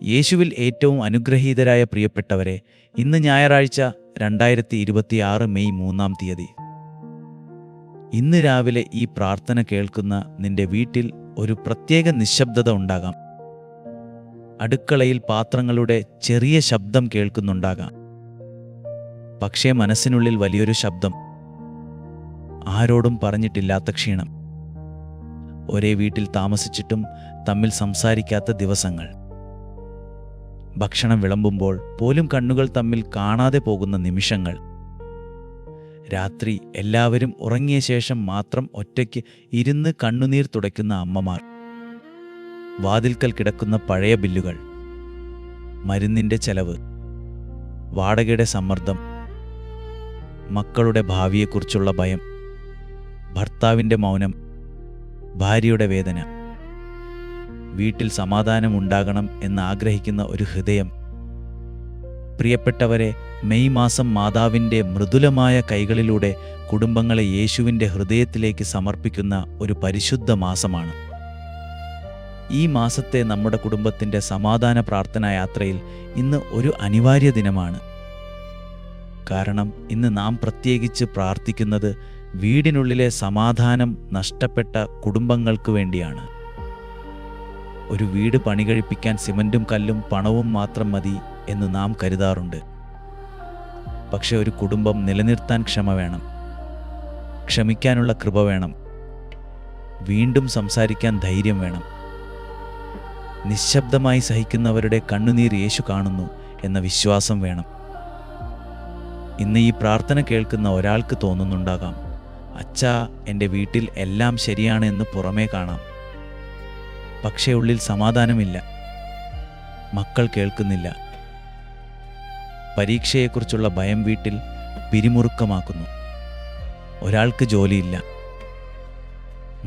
യേശുവിൽ ഏറ്റവും അനുഗ്രഹീതരായ പ്രിയപ്പെട്ടവരെ, ഇന്ന് ഞായറാഴ്ച 2026 മെയ് 3-ാം തീയതി. ഇന്ന് രാവിലെ ഈ പ്രാർത്ഥന കേൾക്കുന്ന നിന്റെ വീട്ടിൽ ഒരു പ്രത്യേക നിശബ്ദത ഉണ്ടാകാം. അടുക്കളയിൽ പാത്രങ്ങളുടെ ചെറിയ ശബ്ദം കേൾക്കുന്നുണ്ടാകാം. പക്ഷേ മനസ്സിനുള്ളിൽ വലിയൊരു ശബ്ദം, ആരോടും പറഞ്ഞിട്ടില്ലാത്ത ക്ഷീണം. ഒരേ വീട്ടിൽ താമസിച്ചിട്ടും തമ്മിൽ സംസാരിക്കാത്ത ദിവസങ്ങൾ. ഭക്ഷണം വിളമ്പുമ്പോൾ പോലും കണ്ണുകൾ തമ്മിൽ കാണാതെ പോകുന്ന നിമിഷങ്ങൾ. രാത്രി എല്ലാവരും ഉറങ്ങിയ ശേഷം മാത്രം ഒറ്റയ്ക്ക് ഇരുന്ന് കണ്ണുനീർ തുടയ്ക്കുന്ന അമ്മമാർ. വാതിൽക്കൽ കിടക്കുന്ന പഴയ ബില്ലുകൾ, മരുന്നിൻ്റെ ചെലവ്, വാടകയുടെ സമ്മർദ്ദം, മക്കളുടെ ഭാവിയെക്കുറിച്ചുള്ള ഭയം, ഭർത്താവിൻ്റെ മൗനം, ഭാര്യയുടെ വേദന. വീട്ടിൽ സമാധാനം ഉണ്ടാകണം എന്ന് ആഗ്രഹിക്കുന്ന ഒരു ഹൃദയം. പ്രിയപ്പെട്ടവരെ, മെയ് മാസം മാതാവിൻ്റെ മൃദുലമായ കൈകളിലൂടെ കുടുംബങ്ങളെ യേശുവിൻ്റെ ഹൃദയത്തിലേക്ക് സമർപ്പിക്കുന്ന ഒരു പരിശുദ്ധ മാസമാണ്. ഈ മാസത്തെ നമ്മുടെ കുടുംബത്തിൻ്റെ സമാധാന പ്രാർത്ഥനാ യാത്രയിൽ ഇന്ന് ഒരു അനിവാര്യ ദിനമാണ്. കാരണം ഇന്ന് നാം പ്രത്യേകിച്ച് പ്രാർത്ഥിക്കുന്നത് വീടിനുള്ളിലെ സമാധാനം നഷ്ടപ്പെട്ട കുടുംബങ്ങൾക്ക് വേണ്ടിയാണ്. ഒരു വീട് പണികഴിപ്പിക്കാൻ സിമൻറ്റും കല്ലും പണവും മാത്രം മതി എന്ന് നാം കരുതാറുണ്ട്. പക്ഷെ ഒരു കുടുംബം നിലനിർത്താൻ ക്ഷമ വേണം, ക്ഷമിക്കാനുള്ള കൃപ വേണം, വീണ്ടും സംസാരിക്കാൻ ധൈര്യം വേണം. നിശബ്ദമായി സഹിക്കുന്നവരുടെ കണ്ണുനീർ യേശു കാണുന്നു എന്ന വിശ്വാസം വേണം. ഇന്ന് ഈ പ്രാർത്ഥന കേൾക്കുന്ന ഒരാൾക്ക് തോന്നുന്നുണ്ടാകാം, അച്ഛാ, എൻ്റെ വീട്ടിൽ എല്ലാം ശരിയാണ് എന്ന് പുറമേ കാണാം, പക്ഷേ ഉള്ളിൽ സമാധാനമില്ല, മക്കൾ കേൾക്കുന്നില്ല. പരീക്ഷയെക്കുറിച്ചുള്ള ഭയം വീട്ടിൽ പിരിമുറുക്കമാക്കുന്നു. ഒരാൾക്ക് ജോലിയില്ല,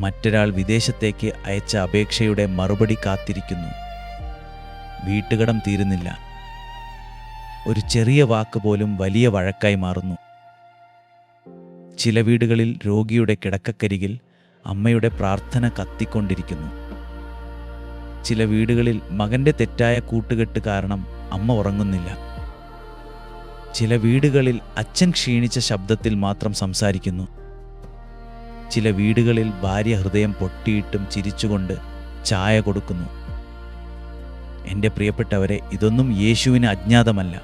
മറ്റൊരാൾ വിദേശത്തേക്ക് അയച്ച അപേക്ഷയുടെ മറുപടി കാത്തിരിക്കുന്നു. വീട്ടുകടം തീരുന്നില്ല. ഒരു ചെറിയ വാക്ക് പോലും വലിയ വഴക്കായി മാറുന്നു. ചില വീടുകളിൽ രോഗിയുടെ കിടക്കക്കരികിൽ അമ്മയുടെ പ്രാർത്ഥന കത്തിക്കൊണ്ടിരിക്കുന്നു. ചില വീടുകളിൽ മകൻ്റെ തെറ്റായ കൂട്ടുകെട്ട് കാരണം അമ്മ ഉറങ്ങുന്നില്ല. ചില വീടുകളിൽ അച്ഛൻ ക്ഷീണിച്ച ശബ്ദത്തിൽ മാത്രം സംസാരിക്കുന്നു. ചില വീടുകളിൽ ഭാര്യ ഹൃദയം പൊട്ടിയിട്ടും ചിരിച്ചുകൊണ്ട് ചായ കൊടുക്കുന്നു. എൻ്റെ പ്രിയപ്പെട്ടവരെ, ഇതൊന്നും യേശുവിന് അജ്ഞാതമല്ല.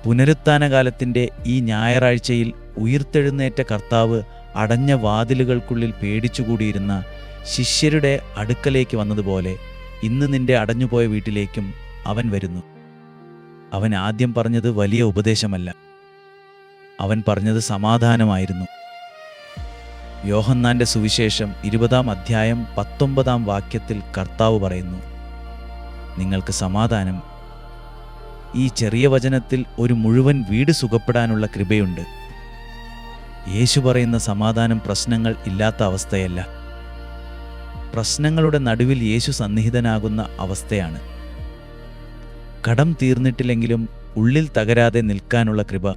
പുനരുത്ഥാനകാലത്തിൻ്റെ ഈ ഞായറാഴ്ചയിൽ ഉയിർത്തെഴുന്നേറ്റ കർത്താവ് അടഞ്ഞ വാതിലുകൾക്കുള്ളിൽ പേടിച്ചുകൂടിയിരുന്ന ശിഷ്യരുടെ അടുക്കലേക്ക് വന്നതുപോലെ ഇന്ന് നിന്റെ അടഞ്ഞുപോയ വീട്ടിലേക്കും അവൻ വരുന്നു. അവൻ ആദ്യം പറഞ്ഞത് വലിയ ഉപദേശമല്ല, അവൻ പറഞ്ഞത് സമാധാനമായിരുന്നു. യോഹന്നാന്റെ സുവിശേഷം 20-ാം അധ്യായം 19-ാം വാക്യത്തിൽ കർത്താവ് പറയുന്നു, നിങ്ങൾക്ക് സമാധാനം. ഈ ചെറിയ വചനത്തിൽ ഒരു മുഴുവൻ വീട് സുഖപ്പെടാനുള്ള കൃപയുണ്ട്. യേശു പറയുന്ന സമാധാനം പ്രശ്നങ്ങൾ ഇല്ലാത്ത അവസ്ഥയല്ല, പ്രശ്നങ്ങളുടെ നടുവിൽ യേശു സന്നിഹിതനാകുന്ന അവസ്ഥയാണ്. കടം തീർന്നിട്ടില്ലെങ്കിലും ഉള്ളിൽ തകരാതെ നിൽക്കാനുള്ള കൃപ,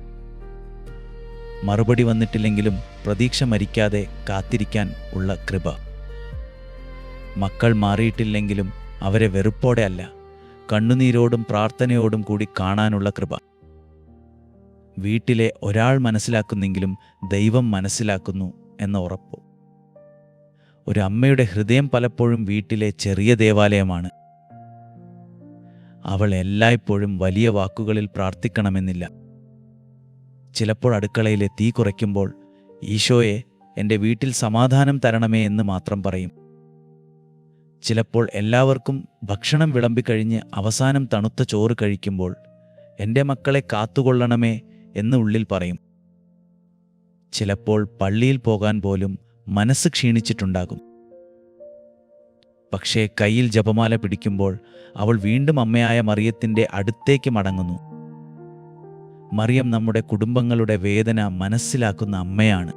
മറുപടി വന്നിട്ടില്ലെങ്കിലും പ്രതീക്ഷ മരിക്കാതെ കാത്തിരിക്കാൻ ഉള്ള കൃപ, മക്കൾ മാറിയിട്ടില്ലെങ്കിലും അവരെ വെറുപ്പോടെ അല്ല, കണ്ണുനീരോടും പ്രാർത്ഥനയോടും കൂടി കാണാനുള്ള കൃപ. വീട്ടിലെ ഒരാൾ മനസ്സിലാക്കുന്നെങ്കിലും ദൈവം മനസ്സിലാക്കുന്നു എന്ന ഉറപ്പ്. ഒരു അമ്മയുടെ ഹൃദയം പലപ്പോഴും വീട്ടിലെ ചെറിയ ദേവാലയമാണ്. അവൾ എല്ലായ്പ്പോഴും വലിയ വാക്കുകളിൽ പ്രാർത്ഥിക്കണമെന്നില്ല. ചിലപ്പോൾ അടുക്കളയിലെ തീ കുറയ്ക്കുമ്പോൾ, ഈശോയെ, എൻ്റെ വീട്ടിൽ സമാധാനം തരണമേ എന്ന് മാത്രം പറയും. ചിലപ്പോൾ എല്ലാവർക്കും ഭക്ഷണം വിളമ്പിക്കഴിഞ്ഞ് അവസാനം തണുത്ത ചോറ് കഴിക്കുമ്പോൾ, എൻ്റെ മക്കളെ കാത്തുകൊള്ളണമേ എന്ന് ഉള്ളിൽ പറയും. ചിലപ്പോൾ പള്ളിയിൽ പോകാൻ പോലും മനസ്സ് ക്ഷീണിച്ചിട്ടുണ്ടാകും. പക്ഷേ കയ്യിൽ ജപമാല പിടിക്കുമ്പോൾ അവൾ വീണ്ടും അമ്മയായ മറിയത്തിൻ്റെ അടുത്തേക്ക് മടങ്ങുന്നു. മറിയം നമ്മുടെ കുടുംബങ്ങളുടെ വേദന മനസ്സിലാക്കുന്ന അമ്മയാണ്.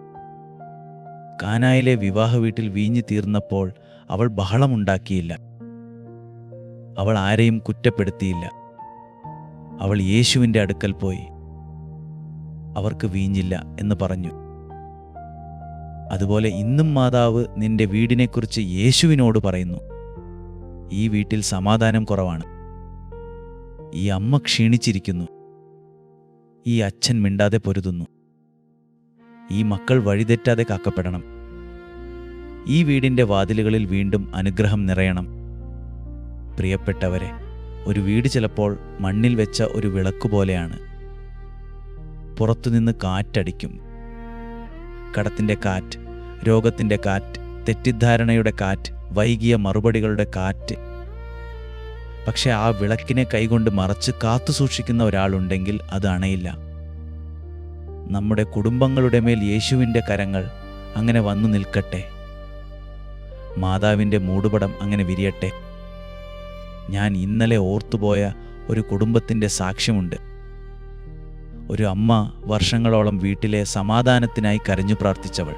കാനായിലെ വിവാഹ വീട്ടിൽ വീഞ്ഞു തീർന്നപ്പോൾ അവൾ ബഹളമുണ്ടാക്കിയില്ല. അവൾ ആരെയും കുറ്റപ്പെടുത്തിയില്ല. അവൾ യേശുവിൻ്റെ അടുക്കൽ പോയി അവർക്ക് വീഞ്ഞില്ല എന്ന് പറഞ്ഞു. അതുപോലെ ഇന്നും മാതാവ് നിന്റെ വീടിനെക്കുറിച്ച് യേശുവിനോട് പറയുന്നു, ഈ വീട്ടിൽ സമാധാനം കുറവാണ്. ഈ അമ്മ ക്ഷീണിച്ചിരിക്കുന്നു. ഈ അച്ഛൻ മിണ്ടാതെ പൊരുതുന്നു. ഈ മക്കൾ വഴിതെറ്റാതെ കാക്കപ്പെടണം. ഈ വീടിൻ്റെ വാതിലുകളിൽ വീണ്ടും അനുഗ്രഹം നിറയണം. പ്രിയപ്പെട്ടവരെ, ഒരു വീട് ചിലപ്പോൾ മണ്ണിൽ വെച്ച ഒരു വിളക്കുപോലെയാണ്. പുറത്തുനിന്ന് കാറ്റടിക്കും. കടത്തിൻ്റെ കാറ്റ്, രോഗത്തിൻ്റെ കാറ്റ്, തെറ്റിദ്ധാരണയുടെ കാറ്റ്, വൈകിയ മറുപടികളുടെ കാറ്റ്. പക്ഷെ ആ വിളക്കിനെ കൈകൊണ്ട് മറച്ച് കാത്തു സൂക്ഷിക്കുന്ന ഒരാളുണ്ടെങ്കിൽ അത് അണയില്ല. നമ്മുടെ കുടുംബങ്ങളുടെ മേൽ യേശുവിൻ്റെ കരങ്ങൾ അങ്ങനെ വന്നു നിൽക്കട്ടെ. മാതാവിൻ്റെ മൂടുപടം അങ്ങനെ വിരിയട്ടെ. ഞാൻ ഇന്നലെ ഓർത്തുപോയ ഒരു കുടുംബത്തിൻ്റെ സാക്ഷ്യമുണ്ട്. ഒരു അമ്മ വർഷങ്ങളോളം വീട്ടിലെ സമാധാനത്തിനായി കരഞ്ഞു പ്രാർത്ഥിച്ചവൾ.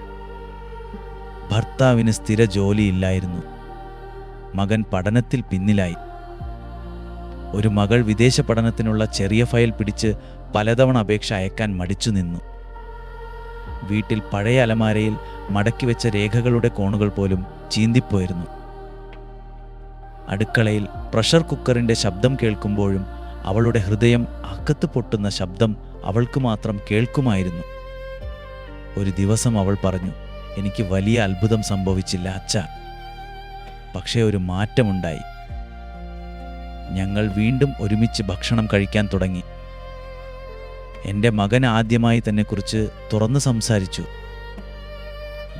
ഭർത്താവിന് സ്ഥിര ജോലിയില്ലായിരുന്നു. മകൻ പഠനത്തിൽ പിന്നിലായി. ഒരു മകൾ വിദേശ പഠനത്തിനുള്ള ചെറിയ ഫയൽ പിടിച്ച് പലതവണ അപേക്ഷ അയക്കാൻ മടിച്ചു നിന്നു. വീട്ടിൽ പഴയ അലമാരയിൽ മടക്കി വെച്ച രേഖകളുടെ കോണുകൾ പോലും ചീന്തിപ്പോയിരുന്നു. അടുക്കളയിൽ പ്രഷർ കുക്കറിൻ്റെ ശബ്ദം കേൾക്കുമ്പോഴും അവളുടെ ഹൃദയം അകത്ത് പൊട്ടുന്ന ശബ്ദം അവൾക്ക് മാത്രം കേൾക്കുമായിരുന്നു. ഒരു ദിവസം അവൾ പറഞ്ഞു, എനിക്ക് വലിയ അത്ഭുതം സംഭവിച്ചില്ല അച്ഛാ, പക്ഷേ ഒരു മാറ്റമുണ്ടായി. ഞങ്ങൾ വീണ്ടും ഒരുമിച്ച് ഭക്ഷണം കഴിക്കാൻ തുടങ്ങി. എൻ്റെ മകൻ ആദ്യമായി തന്നെക്കുറിച്ച് തുറന്നു സംസാരിച്ചു.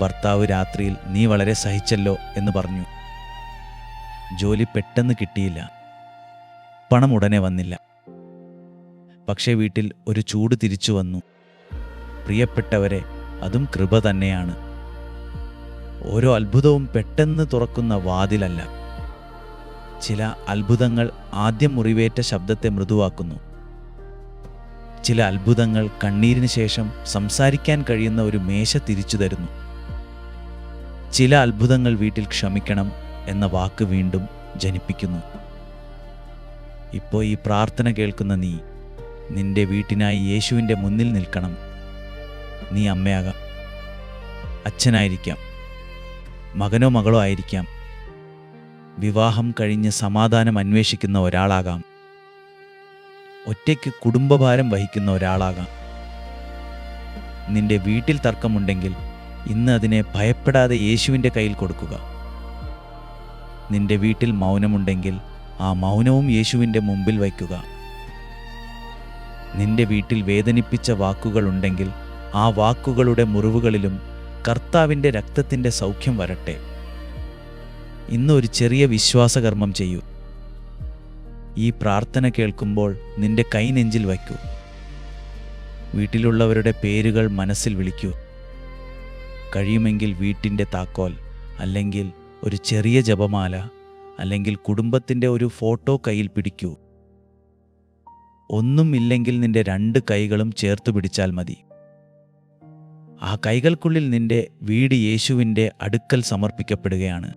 ഭർത്താവ് രാത്രിയിൽ നീ വളരെ സഹിച്ചല്ലോ എന്ന് പറഞ്ഞു. ജോലി പെട്ടെന്ന് കിട്ടിയില്ല. പണം ഉടനെ വന്നില്ല. പക്ഷേ വീട്ടിൽ ഒരു ചൂട് തിരിച്ചു വന്നു. പ്രിയപ്പെട്ടവരെ, അതും കൃപ തന്നെയാണ്. ഓരോ അത്ഭുതവും പെട്ടെന്ന് തുറക്കുന്ന വാതിലല്ല. ചില അത്ഭുതങ്ങൾ ആദ്യം മുറിവേറ്റ ശബ്ദത്തെ മൃദുവാക്കുന്നു. ചില അത്ഭുതങ്ങൾ കണ്ണീരിന് ശേഷം സംസാരിക്കാൻ കഴിയുന്ന ഒരു മേശ തിരിച്ചു തരുന്നു. ചില അത്ഭുതങ്ങൾ വീട്ടിൽ ക്ഷമിക്കണം എന്ന വാക്ക് വീണ്ടും ജനിപ്പിക്കുന്നു. ഇപ്പോൾ ഈ പ്രാർത്ഥന കേൾക്കുന്ന നീ നിന്റെ വീട്ടിനായി യേശുവിൻ്റെ മുന്നിൽ നിൽക്കണം. നീ അമ്മയാകാം, അച്ഛനായിരിക്കാം, മകനോ മകളോ ആയിരിക്കാം, വിവാഹം കഴിഞ്ഞ് സമാധാനം അന്വേഷിക്കുന്ന ഒരാളാകാം, ഒറ്റയ്ക്ക് കുടുംബഭാരം വഹിക്കുന്ന ഒരാളാകാം. നിന്റെ വീട്ടിൽ തർക്കമുണ്ടെങ്കിൽ ഇന്ന് അതിനെ ഭയപ്പെടാതെ യേശുവിൻ്റെ കയ്യിൽ കൊടുക്കുക. നിന്റെ വീട്ടിൽ മൗനമുണ്ടെങ്കിൽ ആ മൗനവും യേശുവിൻ്റെ മുമ്പിൽ വയ്ക്കുക. നിന്റെ വീട്ടിൽ വേദനിപ്പിച്ച വാക്കുകളുണ്ടെങ്കിൽ ആ വാക്കുകളുടെ മുറിവുകളിലും കർത്താവിൻ്റെ രക്തത്തിൻ്റെ സൗഖ്യം വരട്ടെ. ഇന്ന് ഒരു ചെറിയ വിശ്വാസകർമ്മം ചെയ്യൂ. ഈ പ്രാർത്ഥന കേൾക്കുമ്പോൾ നിന്റെ കൈ നെഞ്ചിൽ വയ്ക്കൂ. വീട്ടിലുള്ളവരുടെ പേരുകൾ മനസ്സിൽ വിളിക്കൂ. കഴിയുമെങ്കിൽ വീട്ടിൻ്റെ താക്കോൽ, അല്ലെങ്കിൽ ഒരു ചെറിയ ജപമാല, അല്ലെങ്കിൽ കുടുംബത്തിൻ്റെ ഒരു ഫോട്ടോ കയ്യിൽ പിടിക്കൂ. ഒന്നും ഇല്ലെങ്കിൽ നിന്റെ 2 കൈകളും ചേർത്ത് പിടിച്ചാൽ മതി. ആ കൈകൾക്കുള്ളിൽ നിന്റെ വീട് യേശുവിൻ്റെ അടുക്കൽ സമർപ്പിക്കപ്പെടുകയാണ്.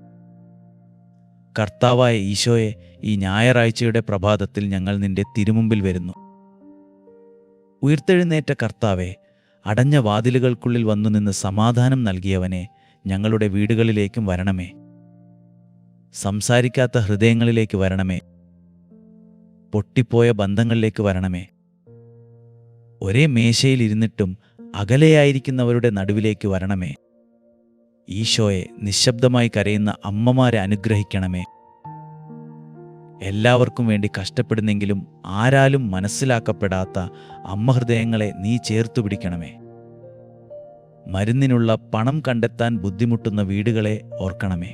കർത്താവായ ഈശോയെ, ഈ ഞായറാഴ്ചയുടെ പ്രഭാതത്തിൽ ഞങ്ങൾ നിന്റെ തിരുമുമ്പിൽ വരുന്നു. ഉയിർത്തെഴുന്നേറ്റ കർത്താവെ, അടഞ്ഞ വാതിലുകൾക്കുള്ളിൽ വന്നു നിന്ന് സമാധാനം നൽകിയവനെ, ഞങ്ങളുടെ വീടുകളിലേക്കും വരണമേ. സംസാരിക്കാത്ത ഹൃദയങ്ങളിലേക്ക് വരണമേ. പൊട്ടിപ്പോയ ബന്ധങ്ങളിലേക്ക് വരണമേ. ഒരേ മേശയിൽ ഇരുന്നിട്ടും അകലെയായിരിക്കുന്നവരുടെ നടുവിലേക്ക് വരണമേ. ഈശോയെ, നിശബ്ദമായി കരയുന്ന അമ്മമാരെ അനുഗ്രഹിക്കണമേ. എല്ലാവർക്കും വേണ്ടി കഷ്ടപ്പെടുന്നെങ്കിലും ആരാലും മനസ്സിലാക്കപ്പെടാത്ത അമ്മഹൃദയങ്ങളെ നീ ചേർത്തു പിടിക്കണമേ. മരുന്നിനുള്ള പണം കണ്ടെത്താൻ ബുദ്ധിമുട്ടുന്ന വീടുകളെ ഓർക്കണമേ.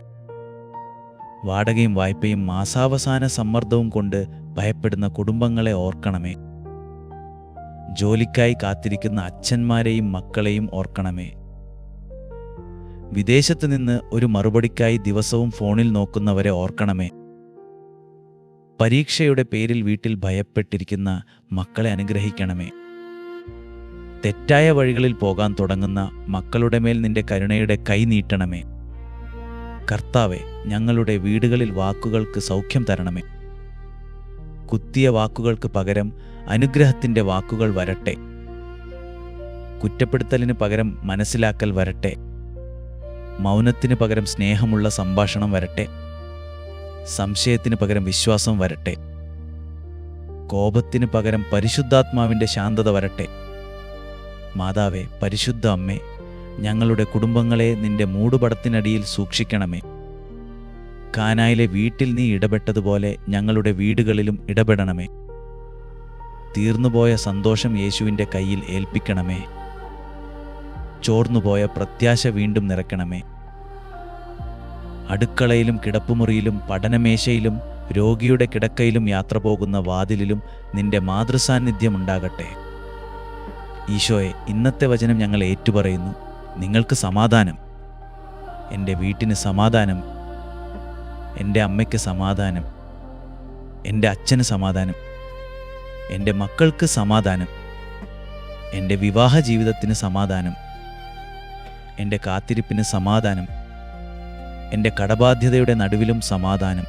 വാടകയും വായ്പയും മാസാവസാന സമ്മർദ്ദവും കൊണ്ട് ഭയപ്പെടുന്ന കുടുംബങ്ങളെ ഓർക്കണമേ. ജോലിക്കായി കാത്തിരിക്കുന്ന അച്ഛന്മാരെയും മക്കളെയും ഓർക്കണമേ. വിദേശത്ത് നിന്ന് ഒരു മറുപടിക്കായി ദിവസവും ഫോണിൽ നോക്കുന്നവരെ ഓർക്കണമേ. പരീക്ഷയുടെ പേരിൽ വീട്ടിൽ ഭയപ്പെട്ടിരിക്കുന്ന മക്കളെ അനുഗ്രഹിക്കണമേ. തെറ്റായ വഴികളിൽ പോകാൻ തുടങ്ങുന്ന മക്കളുടെ മേൽ നിന്റെ കരുണയുടെ കൈ നീട്ടണമേ. കർത്താവെ, ഞങ്ങളുടെ വീടുകളിൽ വാക്കുകൾക്ക് സൗഖ്യം തരണമേ. കുത്തിയ വാക്കുകൾക്ക് പകരം അനുഗ്രഹത്തിൻ്റെ വാക്കുകൾ വരട്ടെ. കുറ്റപ്പെടുത്തലിന് പകരം മനസ്സിലാക്കൽ വരട്ടെ. മൗനത്തിന് പകരം സ്നേഹമുള്ള സംഭാഷണം വരട്ടെ. സംശയത്തിന് പകരം വിശ്വാസം വരട്ടെ. കോപത്തിന് പകരം പരിശുദ്ധാത്മാവിൻ്റെ ശാന്തത വരട്ടെ. മാതാവേ, പരിശുദ്ധ അമ്മേ, ഞങ്ങളുടെ കുടുംബങ്ങളെ നിന്റെ മൂടുപടത്തിനടിയിൽ സൂക്ഷിക്കണമേ. കാനായിലെ വീട്ടിൽ നീ ഇടപെട്ടതുപോലെ ഞങ്ങളുടെ വീടുകളിലും ഇടപെടണമേ. തീർന്നുപോയ സന്തോഷം യേശുവിൻ്റെ കയ്യിൽ ഏൽപ്പിക്കണമേ. ചോർന്നുപോയ പ്രത്യാശ വീണ്ടും നിറയ്ക്കണമേ. അടുക്കളയിലും കിടപ്പുമുറിയിലും പഠനമേശയിലും രോഗിയുടെ കിടക്കയിലും യാത്ര പോകുന്ന വാതിലിലും നിന്റെ മാതൃസാന്നിധ്യം ഉണ്ടാകട്ടെ. ഈശോയെ, ഇന്നത്തെ വചനം ഞങ്ങൾ ഏറ്റുപറയുന്നു. നിങ്ങൾക്ക് സമാധാനം. എൻ്റെ വീട്ടിന് സമാധാനം, എൻ്റെ അമ്മയ്ക്ക് സമാധാനം, എൻ്റെ അച്ഛന് സമാധാനം, എൻ്റെ മക്കൾക്ക് സമാധാനം, എൻ്റെ വിവാഹ ജീവിതത്തിന് സമാധാനം, എൻ്റെ കാത്തിരിപ്പിന് സമാധാനം, എൻ്റെ കടബാധ്യതയുടെ നടുവിലും സമാധാനം,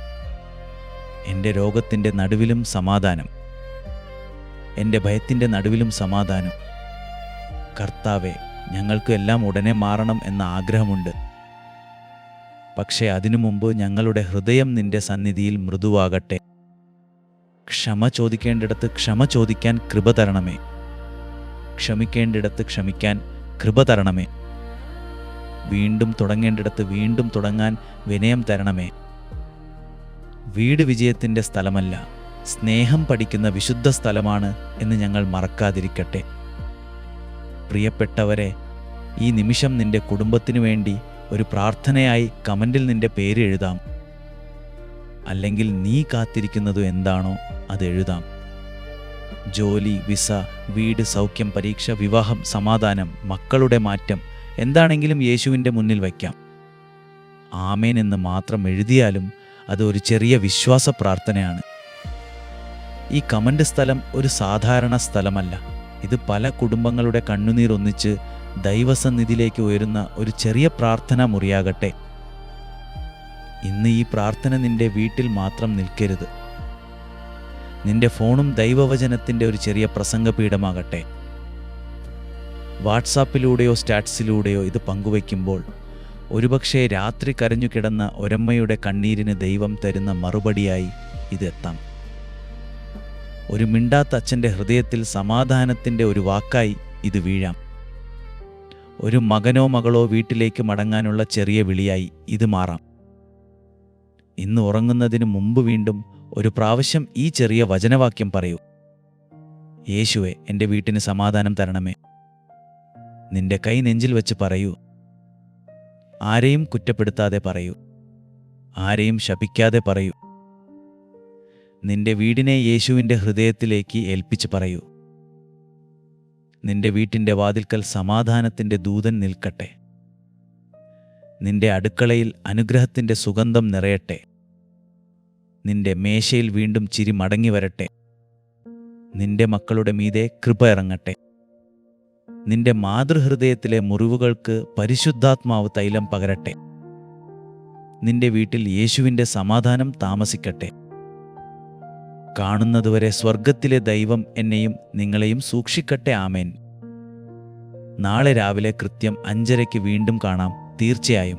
എൻ്റെ രോഗത്തിൻ്റെ നടുവിലും സമാധാനം, എൻ്റെ ഭയത്തിൻ്റെ നടുവിലും സമാധാനം. കർത്താവെ, ഞങ്ങൾക്ക് എല്ലാം ഉടനെ മാറണം എന്ന ആഗ്രഹമുണ്ട്. പക്ഷേ അതിനു മുമ്പ് ഞങ്ങളുടെ ഹൃദയം നിന്റെ സന്നിധിയിൽ മൃദുവാകട്ടെ. ക്ഷമ ചോദിക്കേണ്ടിടത്ത് ക്ഷമ ചോദിക്കാൻ കൃപ തരണമേ. ക്ഷമിക്കേണ്ടിടത്ത് ക്ഷമിക്കാൻ കൃപ തരണമേ. വീണ്ടും തുടങ്ങേണ്ടിടത്ത് വീണ്ടും തുടങ്ങാൻ വിനയം തരണമേ. വീട് വിജയത്തിൻ്റെ സ്ഥലമല്ല, സ്നേഹം പഠിക്കുന്ന വിശുദ്ധ സ്ഥലമാണ് എന്ന് ഞങ്ങൾ മറക്കാതിരിക്കട്ടെ. പ്രിയപ്പെട്ടവരെ, ഈ നിമിഷം നിന്റെ കുടുംബത്തിനു വേണ്ടി ഒരു പ്രാർത്ഥനയായി കമൻറ്റിൽ നിന്റെ പേര് എഴുതാം. അല്ലെങ്കിൽ നീ കാത്തിരിക്കുന്നത് എന്താണോ അത് എഴുതാം. ജോലി, വിസ, വീട്, സൗഖ്യം, പരീക്ഷ, വിവാഹം, സമാധാനം, മക്കളുടെ മാറ്റം, എന്താണെങ്കിലും യേശുവിൻ്റെ മുന്നിൽ വയ്ക്കാം. ആമേൻ എന്ന് മാത്രം എഴുതിയാലും അത് ഒരു ചെറിയ വിശ്വാസ പ്രാർത്ഥനയാണ്. ഈ കമൻ്റ് സ്ഥലം ഒരു സാധാരണ സ്ഥലമല്ല. ഇത് പല കുടുംബങ്ങളുടെ കണ്ണുനീർ ഒന്നിച്ച് ദൈവസന്നിധിയിലേക്ക് ഉയരുന്ന ഒരു ചെറിയ പ്രാർത്ഥനാ മുറിയാകട്ടെ. ഇന്ന് ഈ പ്രാർത്ഥന നിന്റെ വീട്ടിൽ മാത്രം നിൽക്കരുത്. നിന്റെ ഫോണും ദൈവവചനത്തിൻ്റെ ഒരു ചെറിയ പ്രസംഗപീഠമാകട്ടെ. വാട്സാപ്പിലൂടെയോ സ്റ്റാറ്റസിലൂടെയോ ഇത് പങ്കുവയ്ക്കുമ്പോൾ ഒരുപക്ഷെ രാത്രി കരഞ്ഞു കിടന്ന ഒരമ്മയുടെ കണ്ണീരിന് ദൈവം തരുന്ന മറുപടിയായി ഇതെത്താം. ഒരു മിണ്ടാത്ത അച്ഛൻ്റെ ഹൃദയത്തിൽ സമാധാനത്തിൻ്റെ ഒരു വാക്കായി ഇത് വീഴാം. ഒരു മകനോ മകളോ വീട്ടിലേക്ക് മടങ്ങാനുള്ള ചെറിയ വിളിയായി ഇത് മാറാം. ഇന്ന് ഉറങ്ങുന്നതിന് മുമ്പ് വീണ്ടും ഒരു പ്രാവശ്യം ഈ ചെറിയ വചനവാക്യം പറയൂ. യേശുവേ, എൻ്റെ വീട്ടിന് സമാധാനം തരണമേ. നിന്റെ കൈ നെഞ്ചിൽ വെച്ച് പറയൂ. ആരെയും കുറ്റപ്പെടുത്താതെ പറയൂ. ആരെയും ശപിക്കാതെ പറയൂ. നിന്റെ വീടിനെ യേശുവിൻ്റെ ഹൃദയത്തിലേക്ക് ഏൽപ്പിച്ച് പറയൂ. നിന്റെ വീട്ടിൻ്റെ വാതിൽക്കൽ സമാധാനത്തിൻ്റെ ദൂതൻ നിൽക്കട്ടെ. നിന്റെ അടുക്കളയിൽ അനുഗ്രഹത്തിൻ്റെ സുഗന്ധം നിറയട്ടെ. നിന്റെ മേശയിൽ വീണ്ടും ചിരി മടങ്ങി വരട്ടെ. നിന്റെ മക്കളുടെ മീതെ കൃപ ഇറങ്ങട്ടെ. നിന്റെ മാതൃഹൃദയത്തിലെ മുറിവുകൾക്ക് പരിശുദ്ധാത്മാവ് തൈലം പകരട്ടെ. നിന്റെ വീട്ടിൽ യേശുവിൻ്റെ സമാധാനം താമസിക്കട്ടെ. കാണുന്നതുവരെ സ്വർഗത്തിലെ ദൈവം എന്നെയും നിങ്ങളെയും സൂക്ഷിക്കട്ടെ. ആമേൻ. നാളെ രാവിലെ കൃത്യം 5:30 വീണ്ടും കാണാം. തീർച്ചയായും.